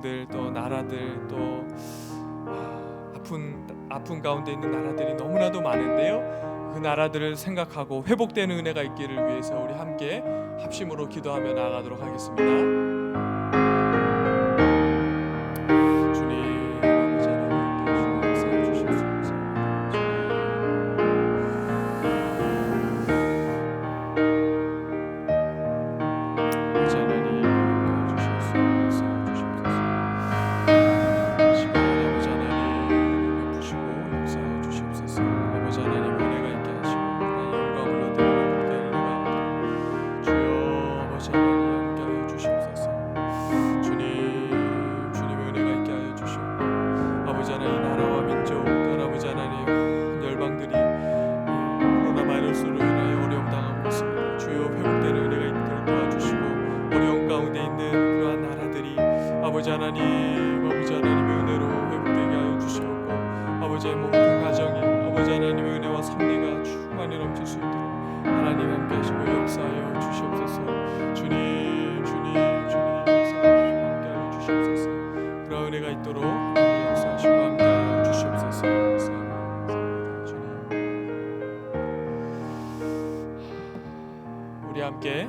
또 나라들 또 아픈 가운데 있는 나라들이 너무나도 많은데요. 그 나라들을 생각하고 회복되는 은혜가 있기를 위해서 우리 함께 합심으로 기도하며 나아가도록 하겠습니다. 주님 아버지 하나님 역사해 주시옵소서. 아버지 하나님 역사해 주시옵소서. 시간에 아버지 하나님 베푸시고 역사해 주시옵소서. 아버지 하나님 은혜가 있게 하시고 하나님 영광을 얻으리라 복되는 은혜가 주여 아버지 하나님 함께하여 주시옵소서. 주님의 은혜가 있게 하여 주시옵고 아버지 하나님 나라와 민족 또 아버지 하나님 열방들이 코로나 바이러스로 인하여 어려움 당하고 있습니다. 주여 회복되는 은혜가 있도록 도와주시고 어려운 가운데 있는 그러한 나라들이 아버지 하나님의 은혜로 회복되게 하여 주시옵고 아버지의 모든 가정이 아버지 하나님의 은혜와 섭리가 충만히 넘칠 수 있도록 하나님 함께 하시고 역사하여 주시옵소서. 주님 역사하시고 함께 하여 주시옵소서. 그런 은혜가 있도록 하나님 역사하시고 함께 하여 주시옵소서. 주님 우리 함께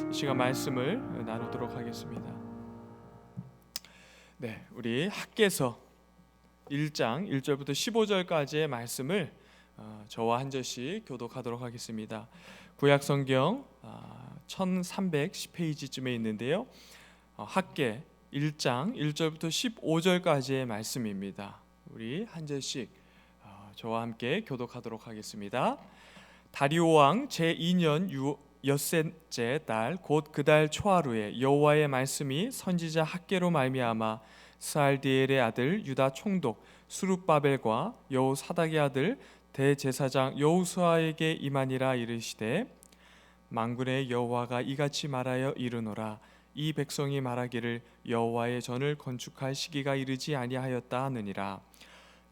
이 시간 말씀을 나누도록 하겠습니다. 네, 우리 학개서 1장 1절부터 15절까지의 말씀을 저와 한 절씩 교독하도록 하겠습니다. 구약 성경 1310페이지쯤에 있는데요. 학개 1장 1절부터 15절까지의 말씀입니다. 우리 한 절씩 저와 함께 교독하도록 하겠습니다. 다리오 왕 제2년 엿새째 달 곧 그 달 초하루에 여호와의 말씀이 선지자 학개로 말미암아 스알디엘의 아들 유다 총독 스룹바벨과 여호사닥의 아들 대제사장 여호수아에게 임하니라. 이르시되 만군의 여호와가 이같이 말하여 이르노라. 이 백성이 말하기를 여호와의 전을 건축할 시기가 이르지 아니하였다 하느니라.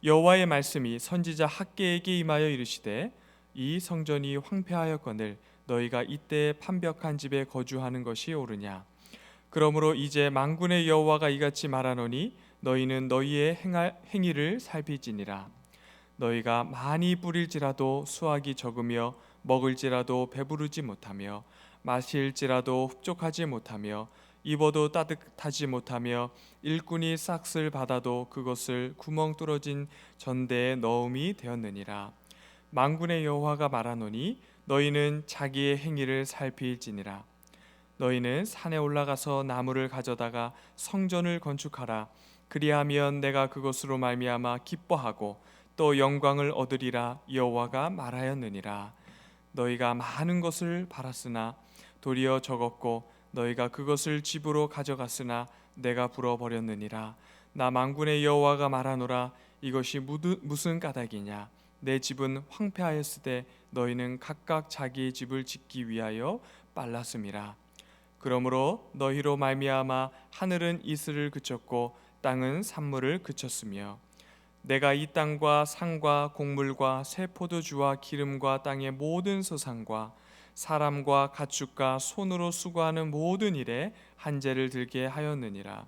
여호와의 말씀이 선지자 학개에게 임하여 이르시되 이 성전이 황폐하였거늘 너희가 이때 판벽한 집에 거주하는 것이 옳으냐. 그러므로 이제 만군의 여호와가 이같이 말하노니 너희는 너희의 행위를 살피지니라. 너희가 많이 뿌릴지라도 수확이 적으며 먹을지라도 배부르지 못하며 마실지라도 흡족하지 못하며 입어도 따뜻하지 못하며 일꾼이 싹쓸 받아도 그것을 구멍 뚫어진 전대에 넣음이 되었느니라. 만군의 여호와가 말하노니 너희는 자기의 행위를 살필지니라. 너희는 산에 올라가서 나무를 가져다가 성전을 건축하라. 그리하면 내가 그것으로 말미암아 기뻐하고 또 영광을 얻으리라. 여호와가 말하였느니라. 너희가 많은 것을 팔았으나 도리어 적었고 너희가 그것을 집으로 가져갔으나 내가 불어버렸느니라. 나 만군의 여호와가 말하노라. 이것이 무슨 까닭이냐. 내 집은 황폐하였으되 너희는 각각 자기의 집을 짓기 위하여 빨랐음이라. 그러므로 너희로 말미암아 하늘은 이슬을 그쳤고 땅은 산물을 그쳤으며 내가 이 땅과 산과 곡물과 새 포도주와 기름과 땅의 모든 소산과 사람과 가축과 손으로 수고하는 모든 일에 한재를 들게 하였느니라.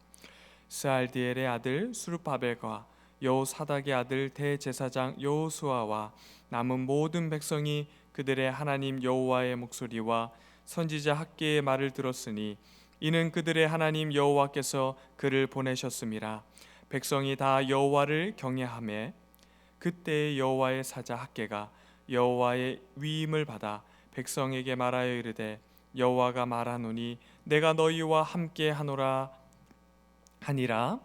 스알디엘의 아들 스룹바벨과 여호사닥의 아들 대제사장 여호수아와 남은 모든 백성이 그들의 하나님 여호와의 목소리와 선지자 학개의 말을 들었으니 이는 그들의 하나님 여호와께서 그를 보내셨음이라. 백성이 다 여호와를 경외하매 그때의 여호와의 사자 학개가 여호와의 위임을 받아 백성에게 말하여 이르되 여호와가 말하노니 내가 너희와 함께 하노라 하니라.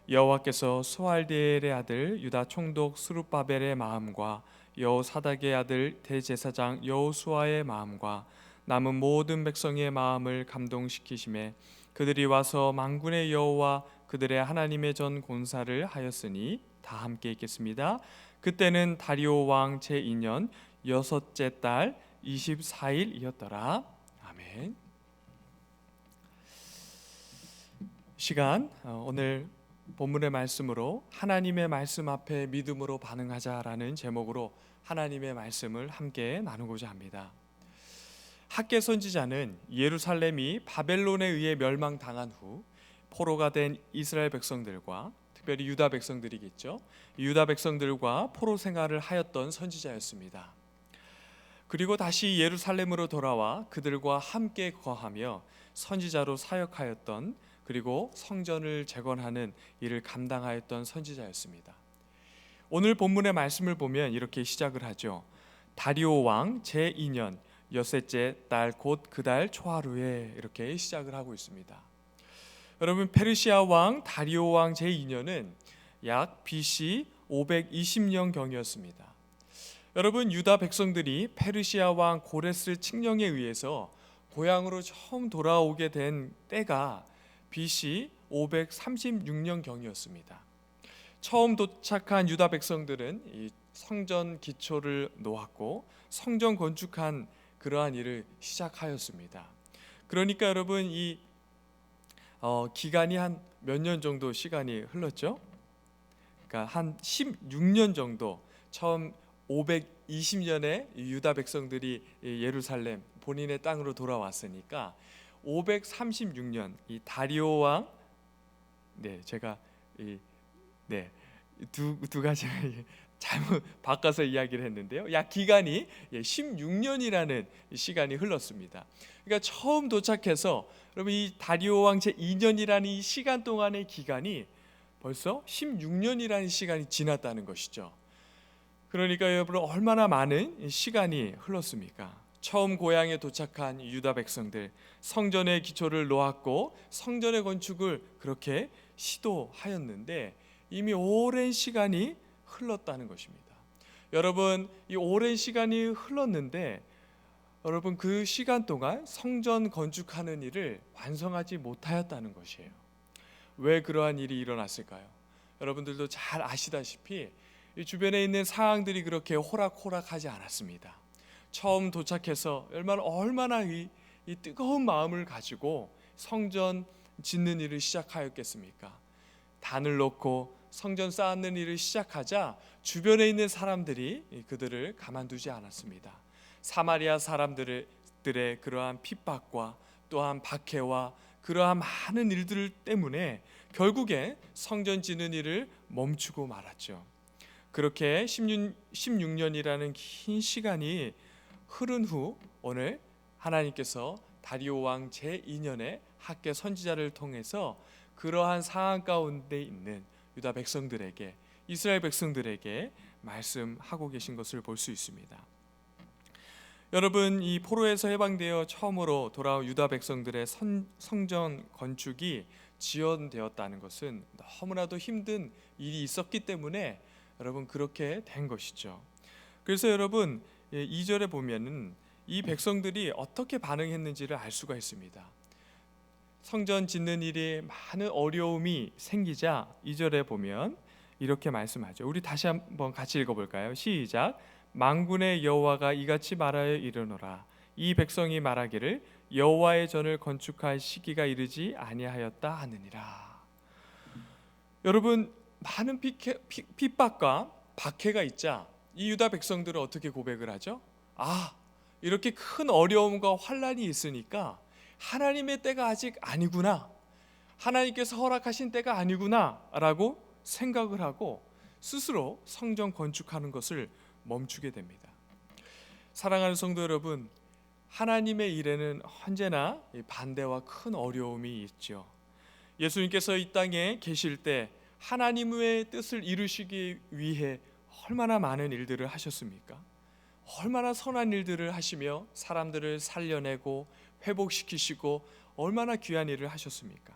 여호와께서 스알디엘의 아들 유다 총독 스룹바벨의 마음과 여호사닥의 아들 대제사장 여호수아의 마음과 남은 모든 백성의 마음을 감동시키심에 그들이 와서 만군의 여호와 그들의 하나님의 전 곤사를 하였으니 다 함께 읽겠습니다. 그때는 다리오 왕 제2년 여섯째 달 24일이었더라. 아멘. 시간 오늘 본문의 말씀으로 하나님의 말씀 앞에 믿음으로 반응하자라는 제목으로 하나님의 말씀을 함께 나누고자 합니다. 학개 선지자는 예루살렘이 바벨론에 의해 멸망당한 후 포로가 된 이스라엘 백성들과 특별히 유다 백성들이겠죠. 유다 백성들과 포로 생활을 하였던 선지자였습니다. 그리고 다시 예루살렘으로 돌아와 그들과 함께 거하며 선지자로 사역하였던, 그리고 성전을 재건하는 일을 감당하였던 선지자였습니다. 오늘 본문의 말씀을 보면 이렇게 시작을 하죠. 다리오 왕 제2년 엿새째 달 곧 그 달 초하루에, 이렇게 시작을 하고 있습니다. 여러분, 페르시아 왕 다리오 왕 제2년은 약 BC 520년 경이었습니다. 여러분, 유다 백성들이 페르시아 왕 고레스 칙령에 의해서 고향으로 처음 돌아오게 된 때가 BC 536년 경이었습니다. 처음 도착한 유다 백성들은 이 성전 기초를 놓았고 성전 건축한 그러한 일을 시작하였습니다. 그러니까 여러분, 이 기간이 한 몇 년 정도 시간이 흘렀죠? 그러니까 한 16년 정도, 처음 520년에 유다 백성들이 예루살렘 본인의 땅으로 돌아왔으니까 536년 이 다리오 왕, 제가 두 가지 잘못 바꿔서 이야기를 했는데요. 약 기간이 16년이라는 시간이 흘렀습니다. 그러니까 처음 도착해서 여러분, 이 다리오 왕 제2년이라는 이 시간 동안의 기간이 벌써 16년이라는 시간이 지났다는 것이죠. 그러니까 여러분, 얼마나 많은 시간이 흘렀습니까? 처음 고향에 도착한 유다 백성들, 성전의 기초를 놓았고 성전의 건축을 그렇게 시도하였는데 이미 오랜 시간이 흘렀다는 것입니다. 여러분, 이 오랜 시간이 흘렀는데 여러분, 그 시간 동안 성전 건축하는 일을 완성하지 못하였다는 것이에요. 왜 그러한 일이 일어났을까요? 여러분들도 잘 아시다시피 이 주변에 있는 상황들이 그렇게 호락호락하지 않았습니다. 처음 도착해서 얼마나 이 뜨거운 마음을 가지고 성전 짓는 일을 시작하였겠습니까? 단을 놓고 성전 쌓는 일을 시작하자 주변에 있는 사람들이 그들을 가만두지 않았습니다. 사마리아 사람들의 그러한 핍박과 또한 박해와 그러한 많은 일들 때문에 결국에 성전 짓는 일을 멈추고 말았죠. 그렇게 16년이라는 긴 시간이 흐른 후 오늘 하나님께서 다리오 왕 제2년에 학개 선지자를 통해서 그러한 상황 가운데 있는 유다 백성들에게, 이스라엘 백성들에게 말씀하고 계신 것을 볼 수 있습니다. 여러분, 이 포로에서 해방되어 처음으로 돌아온 유다 백성들의 성전 건축이 지연되었다는 것은 너무나도 힘든 일이 있었기 때문에 여러분 그렇게 된 것이죠. 그래서 여러분 2절에 보면은 이 백성들이 어떻게 반응했는지를 알 수가 있습니다. 성전 짓는 일에 많은 어려움이 생기자 2절에 보면 이렇게 말씀하죠. 우리 다시 한번 같이 읽어볼까요? 시작. 만군의 여호와가 이같이 말하여 이르노라. 이 백성이 말하기를 여호와의 전을 건축할 시기가 이르지 아니하였다 하느니라. 여러분, 많은 핍박과 박해가 있자 이 유다 백성들은 어떻게 고백을 하죠? 이렇게 큰 어려움과 환란이 있으니까 하나님의 때가 아직 아니구나, 하나님께서 허락하신 때가 아니구나 라고 생각을 하고 스스로 성전 건축하는 것을 멈추게 됩니다. 사랑하는 성도 여러분, 하나님의 일에는 언제나 반대와 큰 어려움이 있죠. 예수님께서 이 땅에 계실 때 하나님의 뜻을 이루시기 위해 얼마나 많은 일들을 하셨습니까? 얼마나 선한 일들을 하시며 사람들을 살려내고 회복시키시고 얼마나 귀한 일을 하셨습니까?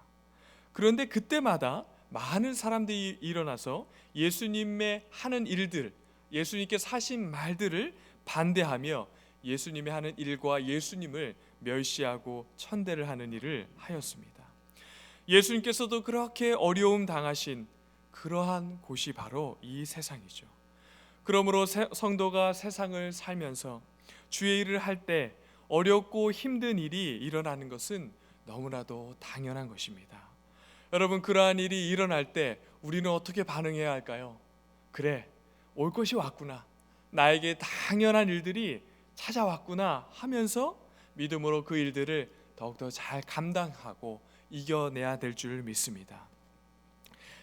그런데 그때마다 많은 사람들이 일어나서 예수님의 하는 일들, 예수님께서 하신 말들을 반대하며 예수님이 하는 일과 예수님을 멸시하고 천대를 하는 일을 하였습니다. 예수님께서도 그렇게 어려움 당하신 그러한 곳이 바로 이 세상이죠. 그러므로 성도가 세상을 살면서 주의 일을 할 때 어렵고 힘든 일이 일어나는 것은 너무나도 당연한 것입니다. 여러분, 그러한 일이 일어날 때 우리는 어떻게 반응해야 할까요? 그래, 올 것이 왔구나, 나에게 당연한 일들이 찾아왔구나 하면서 믿음으로 그 일들을 더욱더 잘 감당하고 이겨내야 될 줄 믿습니다.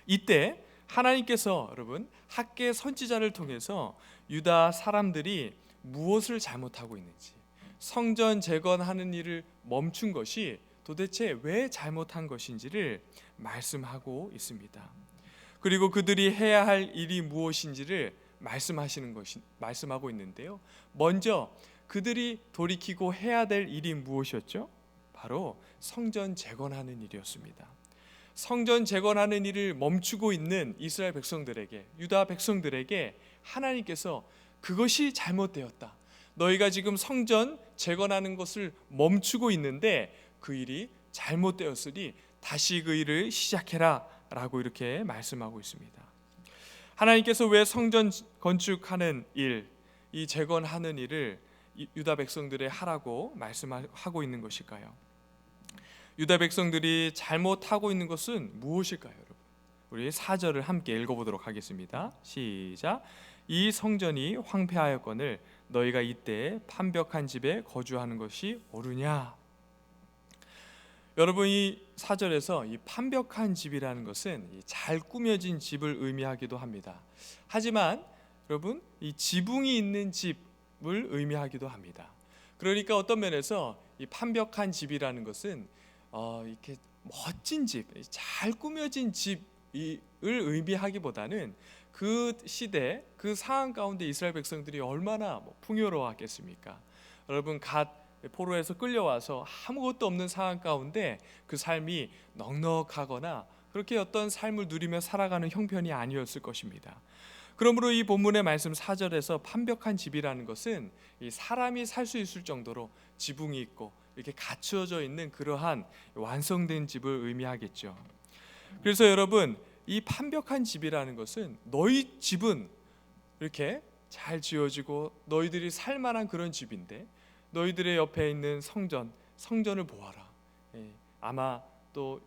이때 하나님께서 여러분 학개 선지자를 통해서 유다 사람들이 무엇을 잘못하고 있는지, 성전 재건하는 일을 멈춘 것이 도대체 왜 잘못한 것인지를 말씀하고 있습니다. 그리고 그들이 해야 할 일이 무엇인지를 말씀하고 있는데요. 먼저 그들이 돌이키고 해야 될 일이 무엇이었죠? 바로 성전 재건하는 일이었습니다. 성전 재건하는 일을 멈추고 있는 이스라엘 백성들에게, 유다 백성들에게 하나님께서 그것이 잘못되었다. 너희가 지금 성전 재건하는 것을 멈추고 있는데 그 일이 잘못되었으니 다시 그 일을 시작해라 라고 이렇게 말씀하고 있습니다. 하나님께서 왜 성전 건축하는 일, 이 재건하는 일을 유다 백성들에 하라고 말씀하고 있는 것일까요? 유다 백성들이 잘못하고 있는 것은 무엇일까요, 여러분? 우리 4절을 함께 읽어보도록 하겠습니다. 시작. 이 성전이 황폐하였거늘 너희가 이때 판벽한 집에 거주하는 것이 옳으냐? 여러분, 이 4절에서 이 판벽한 집이라는 것은 잘 꾸며진 집을 의미하기도 합니다. 하지만 여러분, 이 지붕이 있는 집을 의미하기도 합니다. 그러니까 어떤 면에서 이 판벽한 집이라는 것은 이렇게 멋진 집, 잘 꾸며진 집을 의미하기보다는 그 시대, 그 상황 가운데 이스라엘 백성들이 얼마나 풍요로웠겠습니까? 여러분, 갓 포로에서 끌려와서 아무것도 없는 상황 가운데 그 삶이 넉넉하거나 그렇게 어떤 삶을 누리며 살아가는 형편이 아니었을 것입니다. 그러므로 이 본문의 말씀 4절에서 판벽한 집이라는 것은 이 사람이 살 수 있을 정도로 지붕이 있고 이렇게 갖추어져 있는 그러한 완성된 집을 의미하겠죠. 그래서 여러분, 이 판벽한 집이라는 것은 너희 집은 이렇게 잘 지어지고 너희들이 살 만한 그런 집인데 너희들의 옆에 있는 성전을 보아라. 아마 또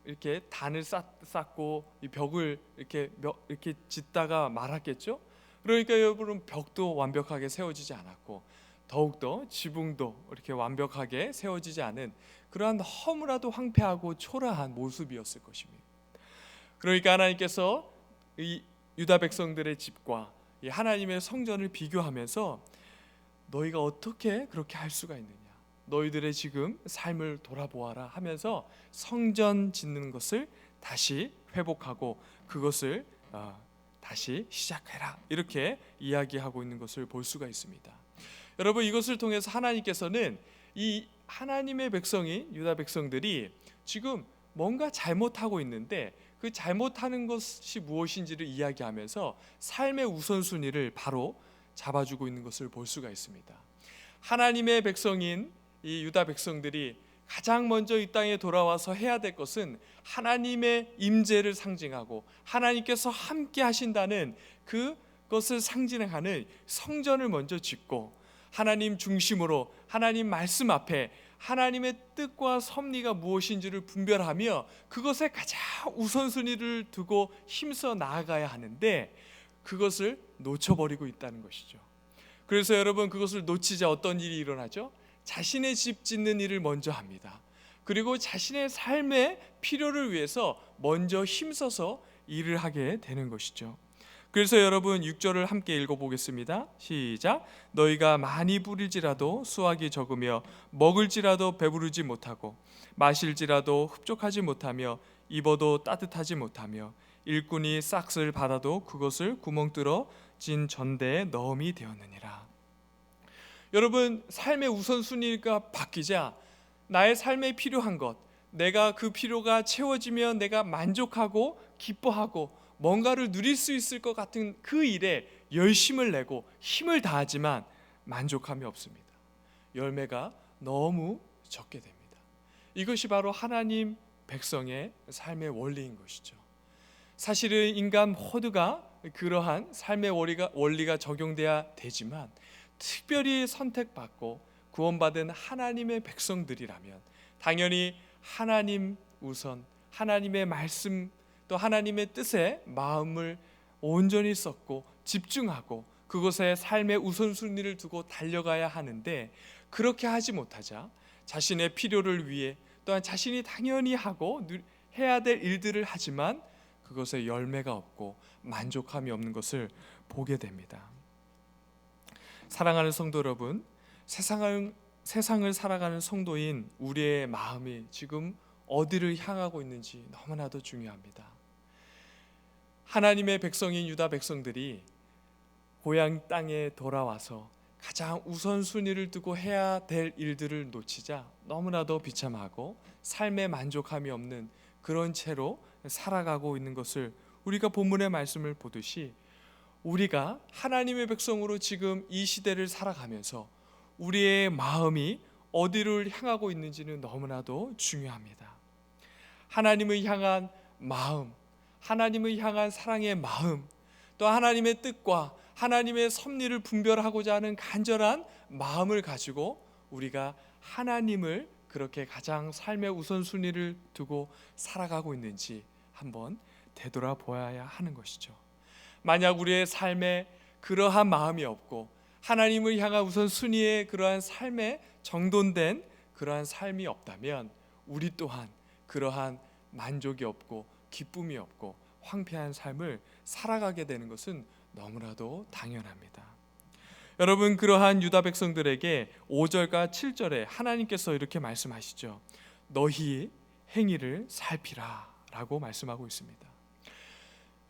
이렇게 단을 쌓고 이 벽을 이렇게 짓다가 말았겠죠. 그러니까 여러분, 벽도 완벽하게 세워지지 않았고 더욱더 지붕도 이렇게 완벽하게 세워지지 않은 그러한 너무나도 황폐하고 초라한 모습이었을 것입니다. 그러니까 하나님께서 이 유다 백성들의 집과 이 하나님의 성전을 비교하면서 너희가 어떻게 그렇게 할 수가 있느냐, 너희들의 지금 삶을 돌아보아라 하면서 성전 짓는 것을 다시 회복하고 그것을 다시 시작해라, 이렇게 이야기하고 있는 것을 볼 수가 있습니다. 여러분, 이것을 통해서 하나님께서는 이 하나님의 백성인 유다 백성들이 지금 뭔가 잘못하고 있는데 그 잘못하는 것이 무엇인지를 이야기하면서 삶의 우선순위를 바로 잡아주고 있는 것을 볼 수가 있습니다. 하나님의 백성인 이 유다 백성들이 가장 먼저 이 땅에 돌아와서 해야 될 것은 하나님의 임재를 상징하고 하나님께서 함께 하신다는 그것을 상징하는 성전을 먼저 짓고 하나님 중심으로 하나님 말씀 앞에 하나님의 뜻과 섭리가 무엇인지를 분별하며 그것에 가장 우선순위를 두고 힘써 나아가야 하는데 그것을 놓쳐버리고 있다는 것이죠. 그래서 여러분, 그것을 놓치자 어떤 일이 일어나죠? 자신의 집 짓는 일을 먼저 합니다. 그리고 자신의 삶의 필요를 위해서 먼저 힘써서 일을 하게 되는 것이죠. 그래서 여러분, 6절을 함께 읽어보겠습니다. 시작. 너희가 많이 뿌릴지라도 수확이 적으며 먹을지라도 배부르지 못하고 마실지라도 흡족하지 못하며 입어도 따뜻하지 못하며 일꾼이 싹을 받아도 그것을 구멍 뚫어 진 전대에 넣음이 되었느니라. 여러분, 삶의 우선순위가 바뀌자 나의 삶에 필요한 것, 내가 그 필요가 채워지면 내가 만족하고 기뻐하고 뭔가를 누릴 수 있을 것 같은 그 일에 열심을 내고 힘을 다하지만 만족함이 없습니다. 열매가 너무 적게 됩니다. 이것이 바로 하나님 백성의 삶의 원리인 것이죠. 사실은 인간 모두가 그러한 삶의 원리가 적용돼야 되지만 특별히 선택받고 구원받은 하나님의 백성들이라면 당연히 하나님 우선, 하나님의 말씀 또 하나님의 뜻에 마음을 온전히 쏟고 집중하고 그것에 삶의 우선순위를 두고 달려가야 하는데 그렇게 하지 못하자 자신의 필요를 위해 또한 자신이 당연히 하고 해야 될 일들을 하지만 그것에 열매가 없고 만족함이 없는 것을 보게 됩니다. 사랑하는 성도 여러분, 세상을 살아가는 성도인 우리의 마음이 지금 어디를 향하고 있는지 너무나도 중요합니다. 하나님의 백성인 유다 백성들이 고향 땅에 돌아와서 가장 우선순위를 두고 해야 될 일들을 놓치자 너무나도 비참하고 삶에 만족함이 없는 그런 채로 살아가고 있는 것을 우리가 본문의 말씀을 보듯이 우리가 하나님의 백성으로 지금 이 시대를 살아가면서 우리의 마음이 어디를 향하고 있는지는 너무나도 중요합니다. 하나님을 향한 마음, 하나님을 향한 사랑의 마음, 또 하나님의 뜻과 하나님의 섭리를 분별하고자 하는 간절한 마음을 가지고 우리가 하나님을 그렇게 가장 삶의 우선순위를 두고 살아가고 있는지 한번 되돌아보아야 하는 것이죠. 만약 우리의 삶에 그러한 마음이 없고 하나님을 향한 우선순위의 그러한 삶에 정돈된 그러한 삶이 없다면 우리 또한 그러한 만족이 없고 기쁨이 없고 황폐한 삶을 살아가게 되는 것은 너무나도 당연합니다. 여러분, 그러한 유다 백성들에게 5절과 7절에 하나님께서 이렇게 말씀하시죠. 너희 행위를 살피라 라고 말씀하고 있습니다.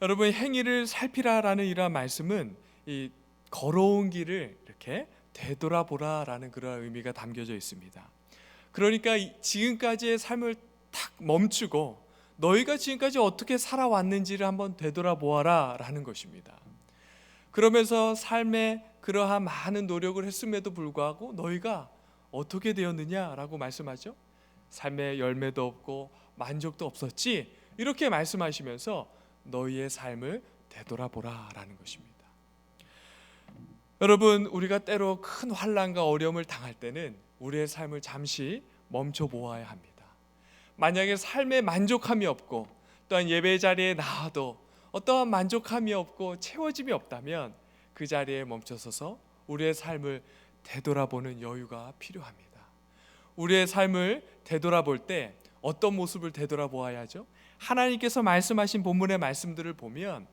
여러분, 행위를 살피라라는 이러한 말씀은 이 걸어온 길을 이렇게 되돌아보라 라는 그런 의미가 담겨져 있습니다. 그러니까 지금까지의 삶을 탁 멈추고 너희가 지금까지 어떻게 살아왔는지를 한번 되돌아보아라 라는 것입니다. 그러면서 삶에 그러한 많은 노력을 했음에도 불구하고 너희가 어떻게 되었느냐라고 말씀하죠. 삶의 열매도 없고 만족도 없었지, 이렇게 말씀하시면서 너희의 삶을 되돌아보라 라는 것입니다. 여러분, 우리가 때로 큰 환난과 어려움을 당할 때는 우리의 삶을 잠시 멈춰 보아야 합니다. 만약에 삶에 만족함이 없고 또한 예배 자리에 나와도 어떠한 만족함이 없고 채워짐이 없다면 그 자리에 멈춰서서 우리의 삶을 되돌아보는 여유가 필요합니다. 우리의 삶을 되돌아볼 때 어떤 모습을 되돌아보아야 하죠? 하나님께서 말씀하신 본문의 말씀들을 보면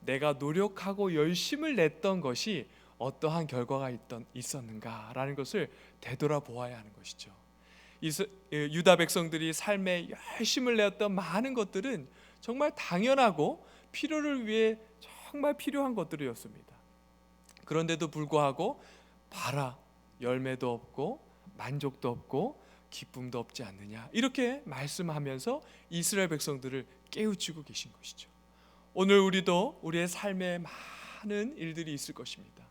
내가 노력하고 열심을 냈던 것이 어떠한 결과가 있었는가라는 것을 되돌아보아야 하는 것이죠. 유다 백성들이 삶에 열심을 내었던 많은 것들은 정말 당연하고 필요를 위해 정말 필요한 것들이었습니다. 그런데도 불구하고 봐라, 열매도 없고 만족도 없고 기쁨도 없지 않느냐, 이렇게 말씀하면서 이스라엘 백성들을 깨우치고 계신 것이죠. 오늘 우리도 우리의 삶에 많은 일들이 있을 것입니다.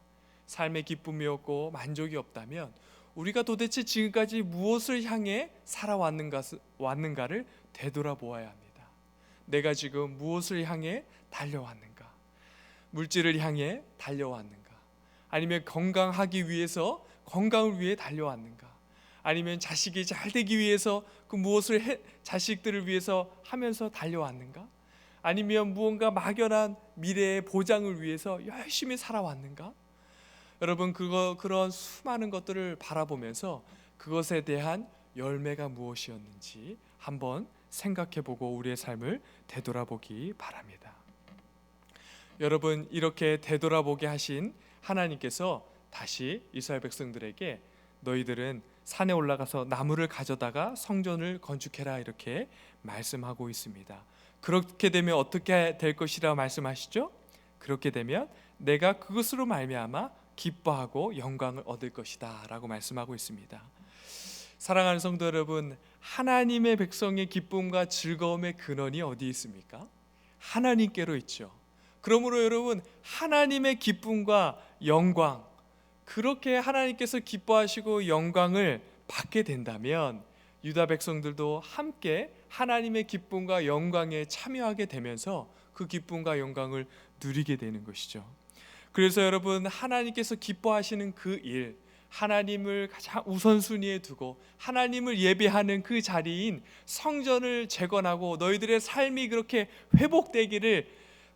삶에 기쁨이 없고 만족이 없다면 우리가 도대체 지금까지 무엇을 향해 살아왔는가를 되돌아보아야 합니다. 내가 지금 무엇을 향해 달려왔는가? 물질을 향해 달려왔는가? 아니면 건강하기 위해서 건강을 위해 달려왔는가? 아니면 자식이 잘 되기 위해서 그 무엇을 자식들을 위해서 하면서 달려왔는가? 아니면 무언가 막연한 미래의 보장을 위해서 열심히 살아왔는가? 여러분, 그런 수많은 것들을 바라보면서 그것에 대한 열매가 무엇이었는지 한번 생각해보고 우리의 삶을 되돌아보기 바랍니다. 여러분, 이렇게 되돌아보게 하신 하나님께서 다시 이스라엘 백성들에게 너희들은 산에 올라가서 나무를 가져다가 성전을 건축해라, 이렇게 말씀하고 있습니다. 그렇게 되면 어떻게 될 것이라 말씀하시죠? 그렇게 되면 내가 그것으로 말미암아 기뻐하고 영광을 얻을 것이다 라고 말씀하고 있습니다. 사랑하는 성도 여러분, 하나님의 백성의 기쁨과 즐거움의 근원이 어디 있습니까? 하나님께로 있죠. 그러므로 여러분, 하나님의 기쁨과 영광, 그렇게 하나님께서 기뻐하시고 영광을 받게 된다면 유다 백성들도 함께 하나님의 기쁨과 영광에 참여하게 되면서 그 기쁨과 영광을 누리게 되는 것이죠. 그래서 여러분, 하나님께서 기뻐하시는 그 일, 하나님을 가장 우선순위에 두고 하나님을 예배하는 그 자리인 성전을 재건하고 너희들의 삶이 그렇게 회복되기를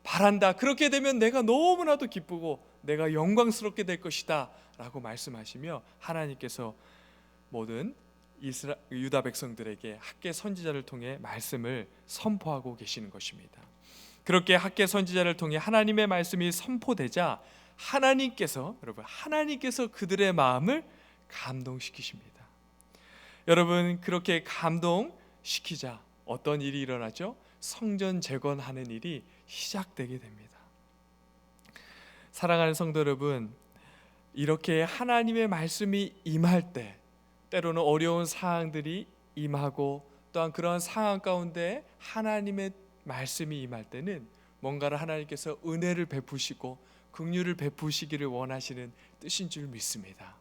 바란다. 그렇게 되면 내가 너무나도 기쁘고 내가 영광스럽게 될 것이다 라고 말씀하시며 하나님께서 모든 유다 백성들에게 학개 선지자를 통해 말씀을 선포하고 계시는 것입니다. 그렇게 학개 선지자를 통해 하나님의 말씀이 선포되자 하나님께서 그들의 마음을 감동시키십니다. 여러분, 그렇게 감동시키자 어떤 일이 일어나죠? 성전 재건하는 일이 시작되게 됩니다. 사랑하는 성도 여러분, 이렇게 하나님의 말씀이 임할 때, 때로는 어려운 상황들이 임하고 또한 그런 상황 가운데 하나님의 말씀이 임할 때는 뭔가를 하나님께서 은혜를 베푸시고 긍휼을 베푸시기를 원하시는 뜻인 줄 믿습니다.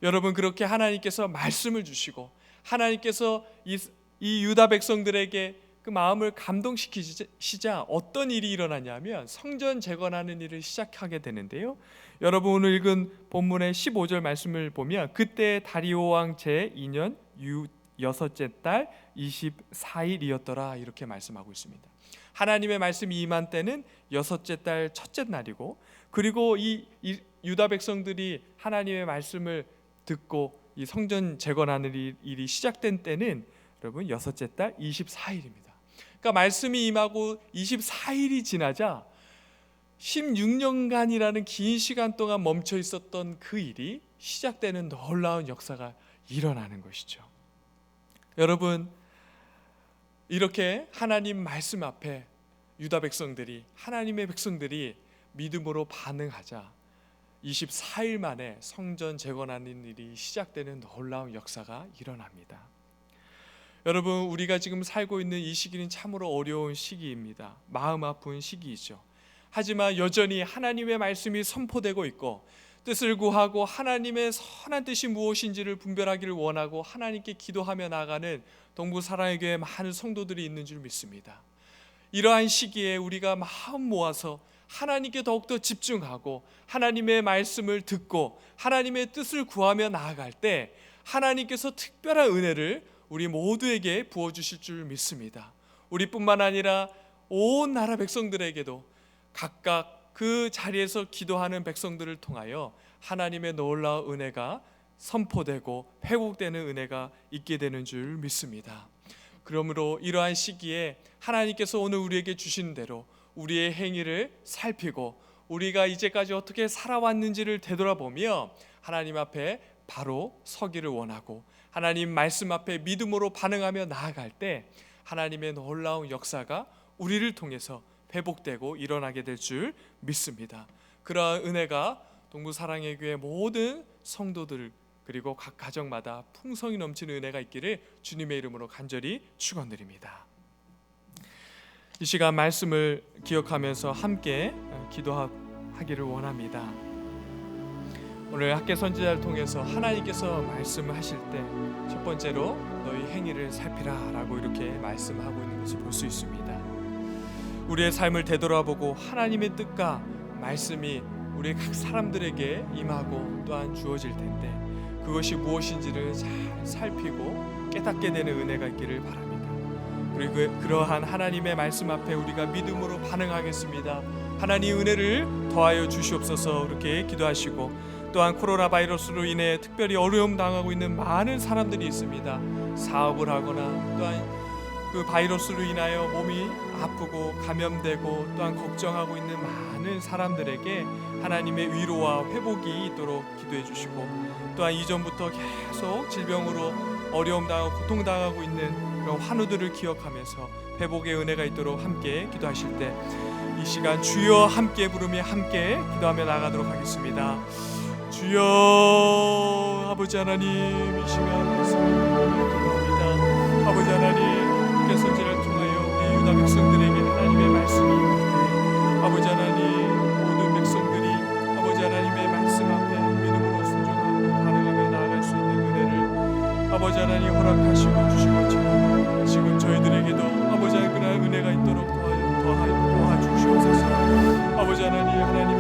여러분, 그렇게 하나님께서 말씀을 주시고 하나님께서 이 유다 백성들에게 그 마음을 감동시키시자 어떤 일이 일어나냐면 성전 재건하는 일을 시작하게 되는데요. 여러분, 오늘 읽은 본문의 15절 말씀을 보면 그때 다리오 왕 제2년 여섯째 달 24일이었더라 이렇게 말씀하고 있습니다. 하나님의 말씀이 임한 때는 여섯째 달 첫째 날이고, 그리고 이 유다 백성들이 하나님의 말씀을 듣고 이 성전 재건하는 일이 시작된 때는 여러분 여섯째 달 24일입니다. 그러니까 말씀이 임하고 24일이 지나자 16년간이라는 긴 시간 동안 멈춰 있었던 그 일이 시작되는 놀라운 역사가 일어나는 것이죠. 여러분, 이렇게 하나님 말씀 앞에 유다 백성들이, 하나님의 백성들이 믿음으로 반응하자 24일 만에 성전 재건하는 일이 시작되는 놀라운 역사가 일어납니다. 여러분, 우리가 지금 살고 있는 이 시기는 참으로 어려운 시기입니다. 마음 아픈 시기이죠. 하지만 여전히 하나님의 말씀이 선포되고 있고 뜻을 구하고 하나님의 선한 뜻이 무엇인지를 분별하기를 원하고 하나님께 기도하며 나아가는 동부 사랑의 교회 많은 성도들이 있는 줄 믿습니다. 이러한 시기에 우리가 마음 모아서 하나님께 더욱더 집중하고 하나님의 말씀을 듣고 하나님의 뜻을 구하며 나아갈 때 하나님께서 특별한 은혜를 우리 모두에게 부어주실 줄 믿습니다. 우리뿐만 아니라 온 나라 백성들에게도 각각 그 자리에서 기도하는 백성들을 통하여 하나님의 놀라운 은혜가 선포되고 회복되는 은혜가 있게 되는 줄 믿습니다. 그러므로 이러한 시기에 하나님께서 오늘 우리에게 주신 대로 우리의 행위를 살피고 우리가 이제까지 어떻게 살아왔는지를 되돌아보며 하나님 앞에 바로 서기를 원하고 하나님 말씀 앞에 믿음으로 반응하며 나아갈 때 하나님의 놀라운 역사가 우리를 통해서 회복되고 일어나게 될 줄 믿습니다. 그러한 은혜가 동부 사랑의 교회 모든 성도들 그리고 각 가정마다 풍성이 넘치는 은혜가 있기를 주님의 이름으로 간절히 축원드립니다. 이 시간 말씀을 기억하면서 함께 기도하기를 원합니다. 오늘 학개 선지자를 통해서 하나님께서 말씀하실 때 첫 번째로 너희 행위를 살피라 라고 이렇게 말씀하고 있는 것을 볼 수 있습니다. 우리의 삶을 되돌아보고 하나님의 뜻과 말씀이 우리 각 사람들에게 임하고 또한 주어질 텐데 그것이 무엇인지를 잘 살피고 깨닫게 되는 은혜가 있기를 바랍니다. 우리 그러한 하나님의 말씀 앞에 우리가 믿음으로 반응하겠습니다. 하나님 은혜를 더하여 주시옵소서 이렇게 기도하시고 또한 코로나 바이러스로 인해 특별히 어려움 당하고 있는 많은 사람들이 있습니다. 사업을 하거나 또한 그 바이러스로 인하여 몸이 아프고 감염되고 또한 걱정하고 있는 많은 사람들에게 하나님의 위로와 회복이 있도록 기도해 주시고 또한 이전부터 계속 질병으로 어려움 당하고 고통 당하고 있는 그런 환우들을 기억하면서 회복의 은혜가 있도록 함께 기도하실 때 이 시간 주여 함께 부르며 함께 기도하며 나가도록 하겠습니다. 주여 아버지 하나님, 이 시간 말씀을 기도합니다. 아버지 하나님, 학개 선지자를 통하여 우리 유다 백성들에게 하나님의 말씀이 임할 아버지 하나님, 모든 백성들이 아버지 하나님의 말씀 앞에 믿음으로 순종하고 반응하며 나아갈 수 있는 은혜를 아버지 하나님 허락하시고 주신 것처럼 지금 저희들에게도 아버지 하나님 그런 은혜가 있도록 도와주시옵소서. 아버지 하나님